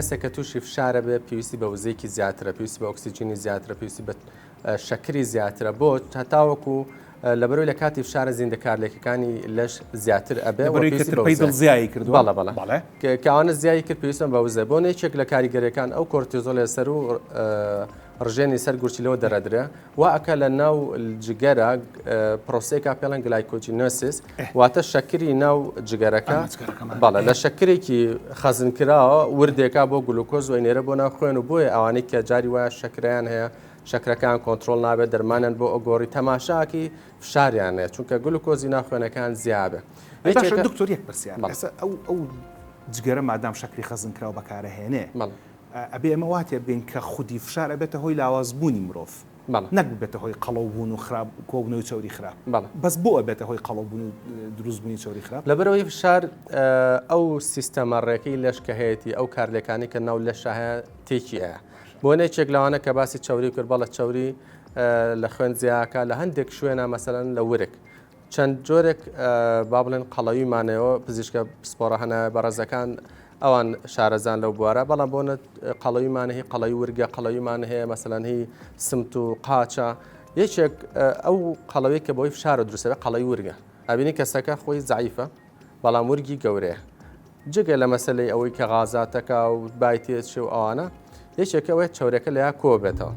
کەسێکە تووشی فشارە بێ پێویستی بە وزەیەکی زیاترە، پێویستی بە ئۆکسیجینی زیاترە، پێویستی بە شەکری زیاترە بۆ هەتاوەکو لەبەرەوەی لە کاتی فشارە زیندەکارلێکەکانی لەش زیاتر ئەبێ پێی دڵزیایی کردووە بەڵێ کەوانە زیایی کرد پێویستم بە وزە بۆ نێچێک لە کاریگەرەکان ئەو کۆرتیزۆل لەسەر و ڕژێنی سەر گورچیلەوە دەرەدرێ و ئەکە لە ناو جگەرە پرۆسێکا پێڵەن گلایکۆجینۆسیس واتە شەکری ناو جگەرەکە بەڵێ لە شەکرێکی خەزنکراوە وردێکا بۆ گلوکۆز و نێرە بۆ ناوخوێن و بۆیە ئەوانەی کە جاری وایە شەکریان هەیە شەکرەکان کۆنتترۆل نابێت دەرمانیان بۆ ئۆگۆڕی تەماشاکی فشاریان هەیە چونکە گلوکۆزی ناخوێنەکان زیابێ دکتۆر یەک پرسیار ئەو جگەرە مادام شەکری خەزنکراوە بەکارەهێنێ ئەبێ ئەمە واتێ بین کە خودی فشار ئەبێتە هۆی لاوازبوونی مرۆڤ نەک بێتە هۆی قەڵەوبوون و خراپ کۆبوونەوەی چاوری خراپ بەس بۆ ئەبێتە هۆی قەڵەوبوون و دروستبوونی چاوری خراپ لەبەرەوەی فشار ئەو سیستەمە ڕێکەی لەش کە هەیەی ئەو کارلێکانی کە ناو لەش هەیە تێکی ئەیە بۆ نێچێک لەوانە کە باسی چاوری کرد بەڵە چاوری لە خوێن زیاکە لە هەندێک شوێنە مەسەلەن لە ورک چەند جۆرێک با بڵێن قەڵەویمانەوە پزیشکە پسپۆرە هەنە بەڕێزەکان ئەوان شارەزان لەو بوارە بەڵام بۆنە قەڵەویمانە هی قەڵەوی ورگە قەڵەویمان هەیە مەسەلەن هی سمت و قاچە یەکێک ئەو قەڵەوەی کە بۆی فشارە دروستەوە قەڵەوی ورگە ئەبینی کەسەکە خۆی زعیفە بەڵام ورگی گەورەیە جگە لە مەسلەی ئەوەی کە غازاتەکە و بایتێت و ئەوانە یەکێکەوەی چاورەکە لە یا کۆ بێتەوە.